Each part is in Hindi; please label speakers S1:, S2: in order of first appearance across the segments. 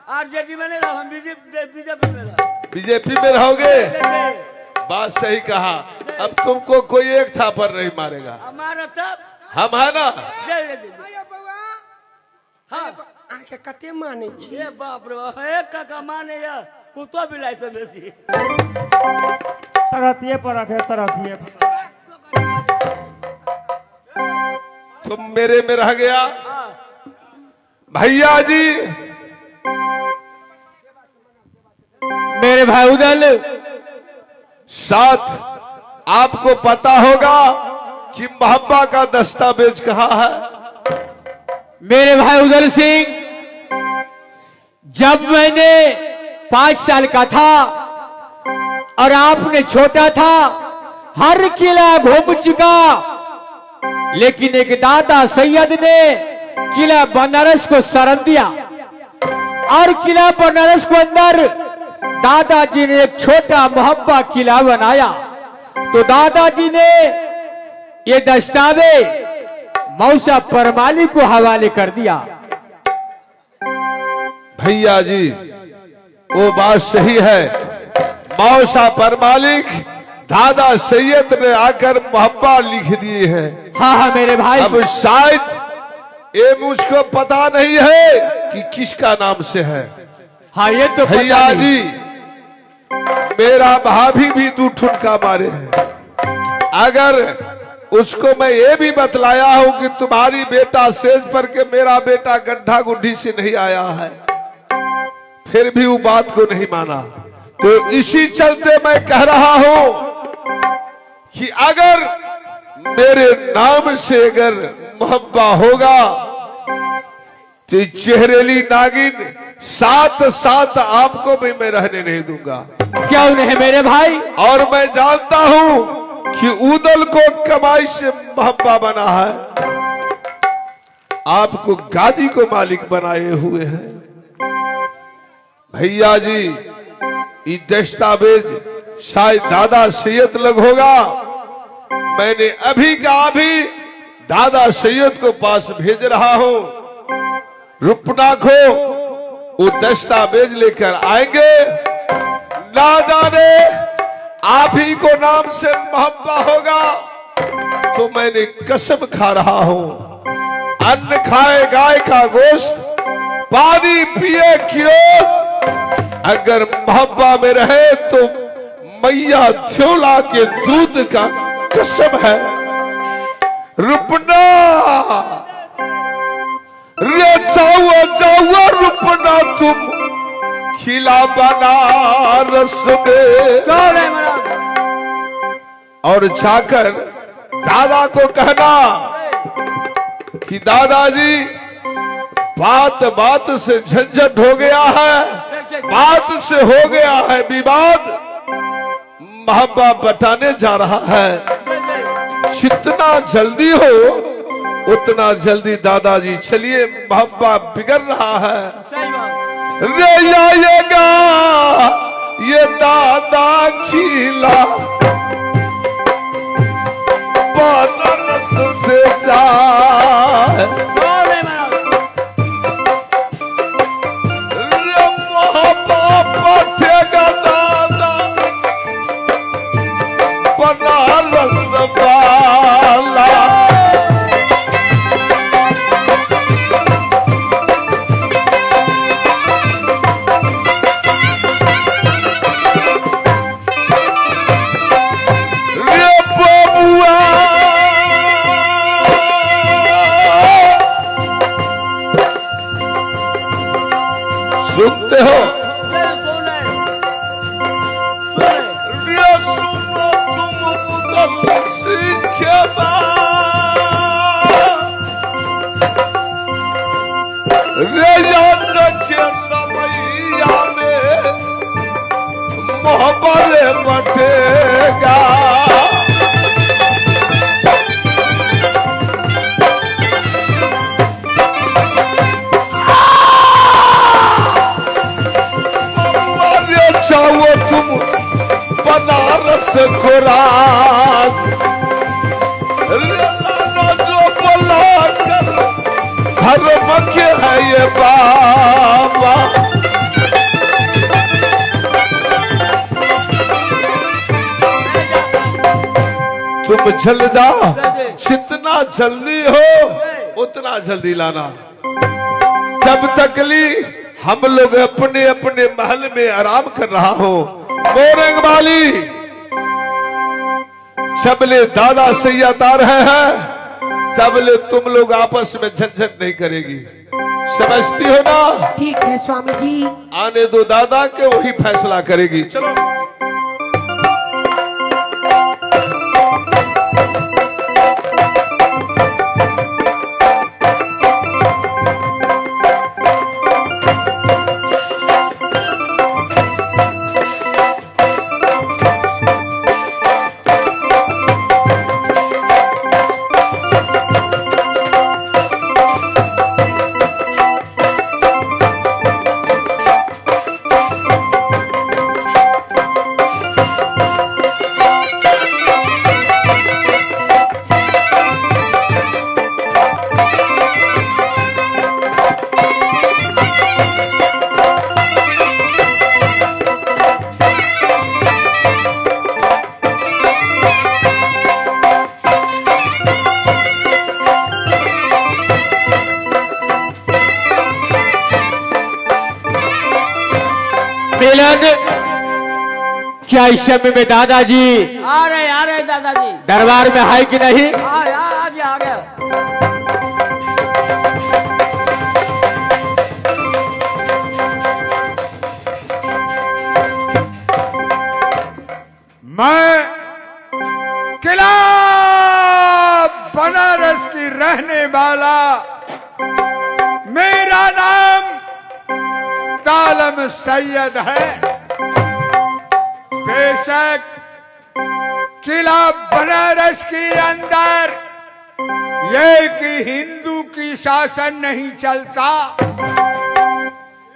S1: आरजेडी में नहीं रहा, हम बीजेपी में रहा।
S2: बीजेपी में रहोगे? बात सही कहा। अब तुमको कोई एक थापर नहीं मारेगा,
S1: हमारा तब
S2: हम है ना।
S3: आके कते माने छी?
S1: ए बाप रे बाप, एक काका माने या कुत्ता बिलाई से बेसी।
S4: तरतिए पर रखे, तरतिए पर।
S2: तुम मेरे में रह गया भैया जी।
S4: मेरे भाई उदल,
S2: साथ आपको पता होगा कि मोहब्बा का दस्तावेज कहाँ है?
S4: मेरे भाई उदल सिंह, जब मैंने 5 साल का था और आपने छोटा था, हर किला घूम चुका, लेकिन एक दादा सैयद ने किला बनारस को शरण दिया और किला बनारस को अंदर दादाजी ने एक छोटा मोहब्बा किला बनाया। तो दादाजी ने ये दस्तावेज मौसा परमाली को हवाले कर दिया।
S2: भैया जी वो बात सही है, मौसा परमालिक दादा सैयद ने आकर मोहब्बा लिख दिए हैं।
S4: हाँ मेरे भाई।
S2: अब शायद ये मुझको पता नहीं है कि किसका नाम से है।
S4: हाँ ये तो
S2: भैया जी, मेरा भाभी भी 2 ठुनका मारे हैं। अगर उसको मैं ये भी बतलाया हूं कि तुम्हारी बेटा सेज पर के मेरा बेटा गड्ढा गुड्ढी से नहीं आया है, फिर भी वो बात को नहीं माना। तो इसी चलते मैं कह रहा हूं कि अगर मेरे नाम से अगर मोहब्बा होगा तो चेहरेली नागिन साथ साथ आपको भी मैं रहने नहीं दूंगा।
S4: क्यों नहीं मेरे भाई?
S2: और मैं जानता हूं कि उदल को कमाई से मोहब्बा बना है, आपको गादी को मालिक बनाए हुए हैं। भैया जी ये दस्तावेज शायद दादा सैयद लग होगा। मैंने अभी का अभी दादा सैयद को पास भेज रहा हूं, रुपना को वो दस्तावेज लेकर आएंगे। ना जाने आप ही को नाम से मोहब्बा होगा तो मैंने कसम खा रहा हूं, अन्न खाए गाय का गोश्त, पानी पिए किरोत, अगर मोहब्बा में रहे तो मैया थ्योला के दूध का कसम है। रुपना रे जाओ जाओ रुपना तुम खिला बनारस में, और जाकर दादा को कहना कि दादाजी बात बात से झंझट हो गया है, बात से हो गया है विवाद, मोहब्बा बटाने जा रहा है। जितना जल्दी हो उतना जल्दी दादाजी चलिए, मोहब्बा बिगड़ रहा है। रे आएगा ये दादा खिला बनारस से जाए, रे मोहब्बा पठेगा दादा बनारस वाला। सुनते हो? रे सुनो तुम उदल सीखे रे याद के समैया में मोहब्बत बटेगा। चाहो तुम बनारस को राज, जो बोला कर धर्म भाग्य है ये बाबा। तुम जल जाओ, जितना जल्दी हो उतना जल्दी लाना। जब तक ली हम लोग अपने अपने महल में आराम कर रहा हो, मोरंग वाली जबले दादा सैयद आ रहे हैं तबले तुम लोग आपस में झंझट नहीं करेगी, समझती हो ना?
S3: ठीक है स्वामी जी।
S2: आने दो दादा के, वही फैसला करेगी। चलो
S4: मिलन, क्या इस समय में दादाजी
S1: आ रहे दादाजी।
S4: दरबार में है कि नहीं?
S1: आ गया।
S5: मैं किला बनारस की रहने वाला, मेरा नाम तालम सैयद है। बेशक किला बनारस के अंदर ये कि हिंदू की शासन नहीं चलता,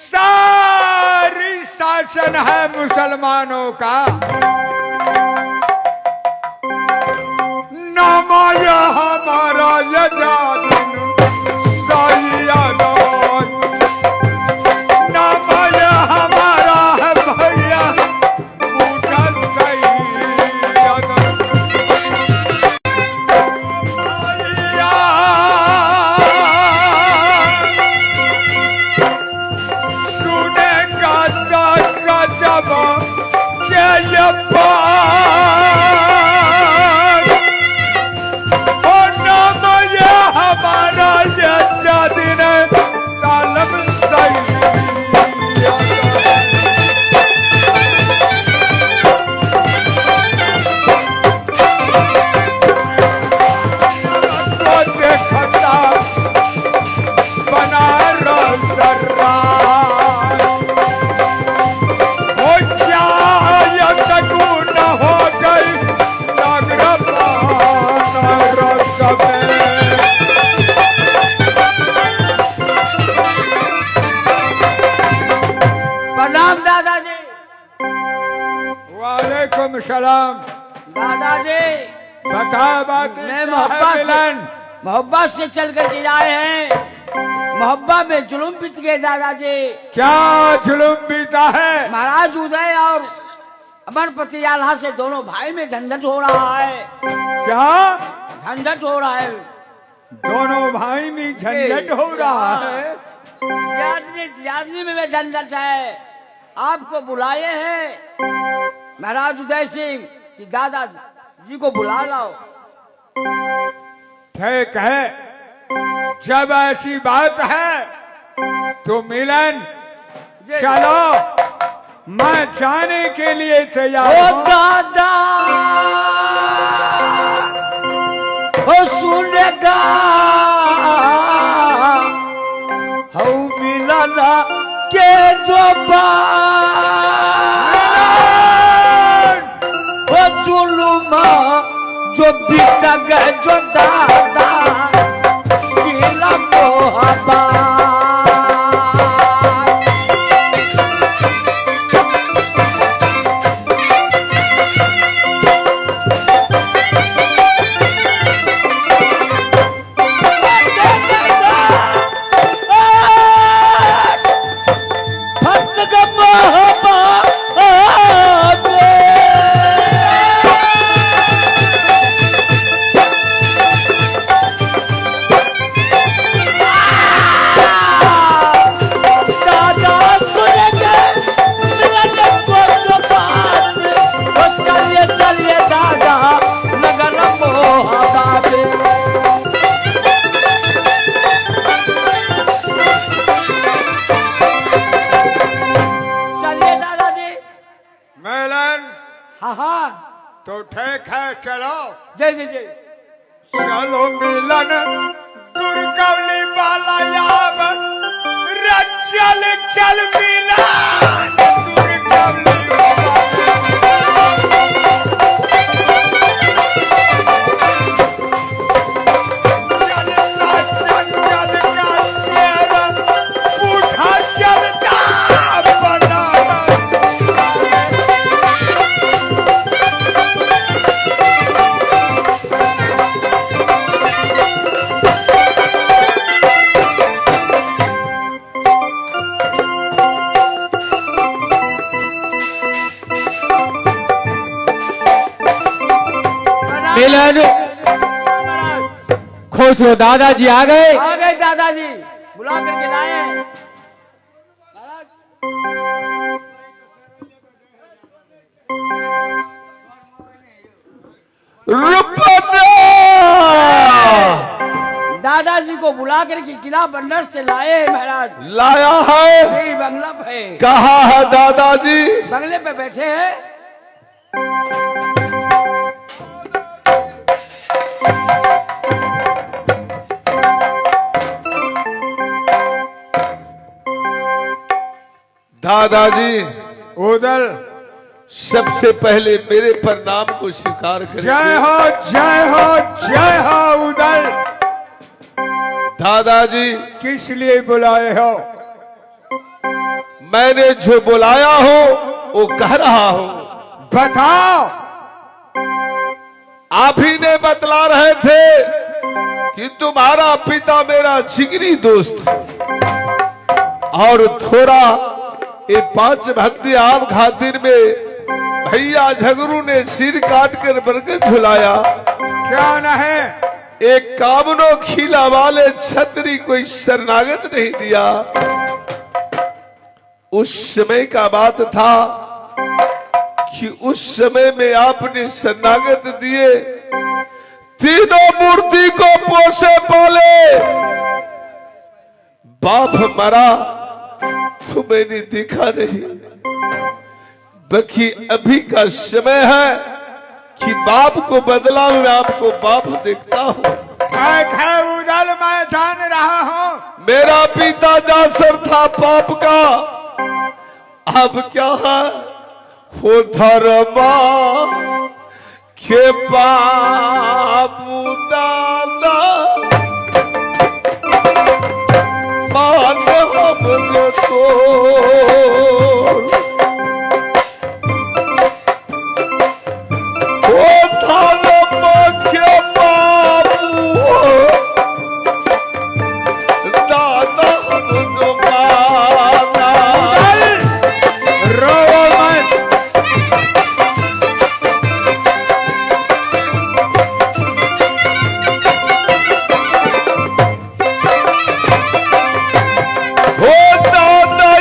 S5: सारी शासन है मुसलमानों का। नामाया हमारा यजादिन सैयद, नामाया हमारा है भैया मुगल सैयद। भैया सुनेगा तो जब के ये हमारा ये जादिन तालम सैयद। को देखता बनारस राज, हो क्या ये शगुन हो गई नगर बनारस में।
S1: प्रणाम दादाजी।
S5: वालेकुम सलाम।
S1: दादाजी
S5: बता बात
S1: मैं मोहब्बत से चल कर के आए हैं। मोहब्बत में जुल्म बीत गए दादाजी।
S5: क्या जुल्म बीता है?
S1: महाराज उदय और अमरपति आल्हा से दोनों भाई में झंझट हो रहा है।
S5: क्या
S1: झंझट हो रहा है?
S5: दोनों भाई में झंझट हो रहा है?
S1: ज्यादनी में झंझट है। आपको बुलाए हैं महाराज उदय सिंह कि दादा जी को बुला लाओ।
S5: ठीक है, जब ऐसी बात है तो मिलन चलो, मैं जाने के लिए तैयार
S1: ओ
S5: हूं।
S1: दादा ओ सुनेगा हो मिलना के जो ओ जुलुमा जो बीत गए जो दादा गिला मोहब्बत।
S5: चलो
S1: जय जय जय।
S5: चलो मिलन दुर्गवली वाला याब चल चल मिलन दुर्गवली चलता जंगल का शेर उठा चलता बना
S4: मिलन
S1: महाराज
S4: खुश हो, दादाजी आ गए।
S1: आ गए दादाजी, बुला करके लाए हैं। महाराज
S2: रुपना
S1: दादाजी को बुला करके किला बंदर से लाए हैं महाराज।
S2: लाया है।
S1: यही बंगला पे,
S2: कहा है दादाजी?
S1: बंगले पे बैठे हैं।
S2: दादाजी
S5: उदल
S2: सबसे पहले मेरे प्रणाम को स्वीकार करें।
S5: जय हो जय हो जय हो उदल।
S2: दादाजी
S5: किस लिए बुलाए हो?
S2: मैंने जो बुलाया हो वो कह रहा हूं।
S5: बताओ।
S2: आप ही ने बतला रहे थे कि तुम्हारा पिता मेरा जिगरी दोस्त और थोड़ा ये 5 भक्ति आम खातिर में भैया झगरू ने सिर काट कर बरकत झुलाया।
S5: क्या नहीं?
S2: एक कामनो खिला वाले छतरी कोई शरणागत नहीं दिया। उस समय का बात था कि उस समय में आपने शरणागत दिए, तीनों मूर्ति को पोसे पाले। बाप मरा तो मैंने देखा नहीं, बाकी अभी का समय है कि बाप को बदला मैं आपको बाप देखता हूं।
S5: उदल मैं जान रहा हूं।
S2: मेरा पिता जासर था पाप का, अब क्या है हो धर्मा के बाबू दादा मान हम जो हो धर्मा के बाबू दादा हम जो माना।
S5: रो मत।
S2: हो दादा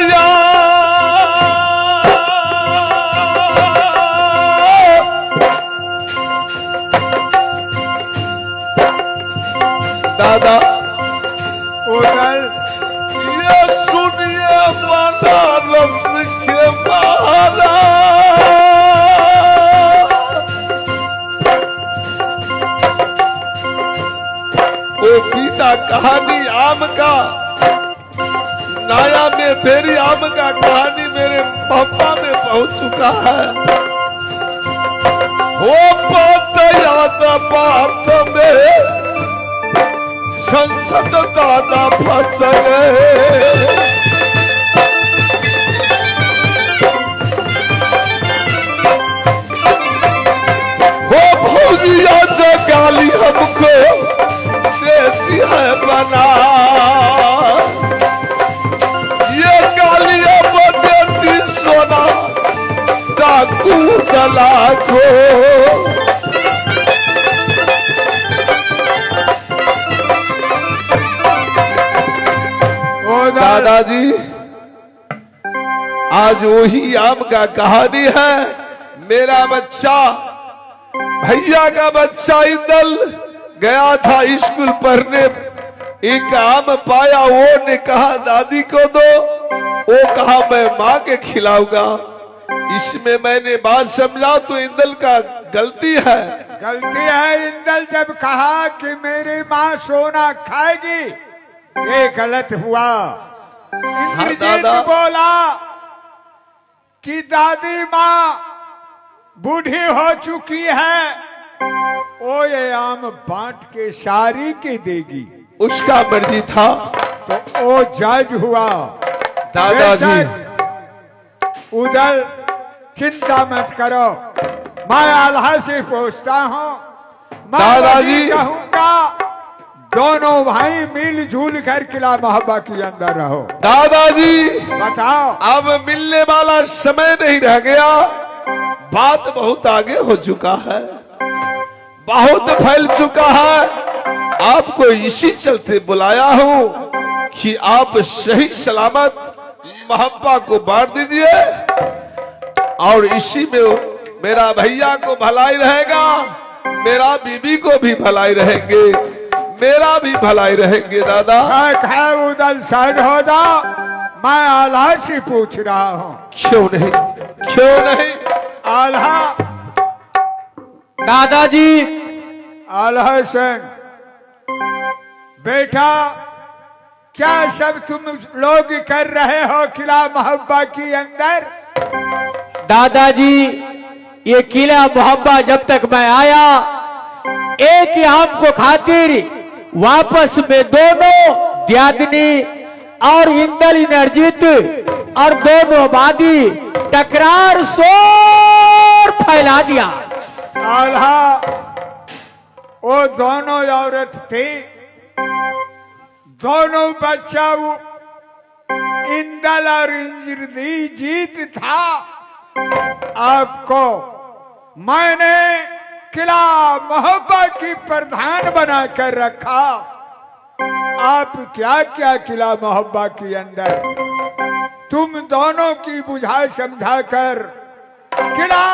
S2: दादा
S5: उदल
S2: ये सुनिए बनारस के महाराज। वो पिता कहानी आम का नाया में फेरी आम का कहानी मेरे पापा में पहुंच चुका है। हो बात याद बात में संसद दादा फंस गए। हो भौजिया से गाली हमको देती है बना, ये गालियां देती सोना डाकू दला को। दादाजी आज वही आम का कहानी है। मेरा बच्चा भैया का बच्चा इंदल गया था स्कूल पढ़ने, एक आम पाया, वो ने कहा दादी को दो, वो कहा मैं माँ के खिलाऊंगा। इसमें मैंने बात समझा तो इंदल का गलती है।
S5: गलती है। इंदल जब कहा कि मेरी माँ सोना खाएगी, ये गलत हुआ। इंद्रजीत
S2: दादा।
S5: बोला कि दादी माँ बूढ़ी हो चुकी है, ओ ये आम बांट के सारी के देगी।
S2: उसका मर्जी था।
S5: तो ओ जज हुआ।
S2: दादाजी।
S5: उदल चिंता मत करो, मैं आल्हा से पूछता हूँ। मैं
S2: दादाजी।
S5: वही कहूंगा, दोनों भाई मिलजुल कर किला मोहब्बा के अंदर रहो।
S2: दादाजी
S5: बताओ।
S2: अब मिलने वाला समय नहीं रह गया, बात बहुत आगे हो चुका है, बहुत फैल चुका है। आपको इसी चलते बुलाया हूं कि आप सही सलामत मोहब्बा को बांट दीजिए, और इसी में मेरा भैया को भलाई रहेगा, मेरा बीबी को भी भलाई रहेंगे, मेरा भी भलाई रहेंगे। दादा
S5: है उदल साइड हो जा, मैं आल्हा से पूछ रहा हूँ।
S2: क्यों नहीं, क्यों नहीं?
S5: आल्हा।
S4: दादाजी।
S5: आल्हा सिंह बेटा, क्या सब तुम लोग कर रहे हो किला मोहब्बा के अंदर?
S4: दादाजी, ये किला मोहब्बा जब तक मैं आया, एक ही आम को खातिर वापस में दोनों द्यादनी और इंदल इंद्रजीत और दोनों वादी टकरार शोर फैला दिया।
S5: आल्हा, वो दोनों औरत थी, दोनों बच्चा वो इंदल और इंद्रजीत था। आपको मैंने किला मोहब्बा की प्रधान बनाकर रखा। आप क्या क्या किला मोहब्बा के अंदर तुम दोनों की बुझा समझा कर किला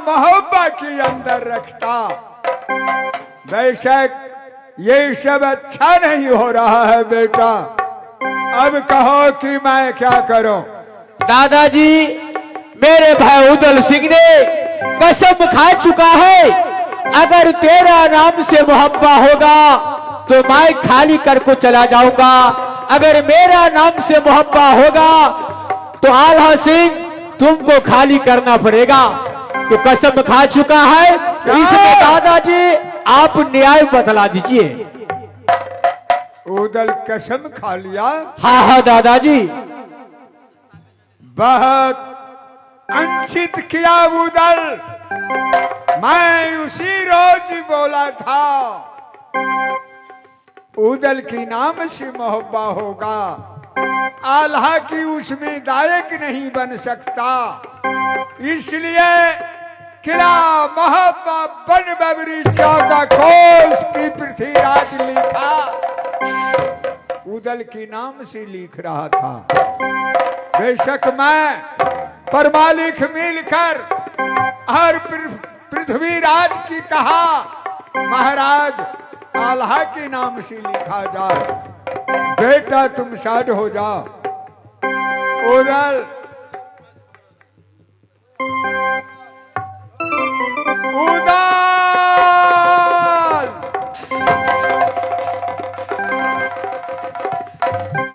S5: मोहब्बा के अंदर रखता। बेशक ये सब अच्छा नहीं हो रहा है बेटा, अब कहो कि मैं क्या करूं?
S4: दादाजी, मेरे भाई उदल सिंह ने कसम खा चुका है, अगर तेरा नाम से मोहब्बा होगा तो मैं खाली कर को चला जाऊंगा, अगर मेरा नाम से मोहब्बा होगा तो आल्हा सिंह तुमको खाली करना पड़ेगा। तो कसम खा चुका है, तो इसमें दादाजी आप न्याय बतला दीजिए।
S5: उदल कसम खा लिया?
S4: हाँ हाँ दादाजी।
S5: बहुत अंशित किया उदल, मैं उसी रोज बोला था उदल की नाम से मोहब्बा होगा, आल्हा की उसमें दायक नहीं बन सकता। इसलिए किला मोहब्बा बन बबरी चौका कोस की पृथ्वीराज लिखा, उदल की नाम से लिख रहा था। बेशक मैं परमालिक मिलकर और पृथ्वीराज की कहा, महाराज आल्हा के नाम से लिखा जाए। बेटा तुम शाद हो जाओ। उदल उदल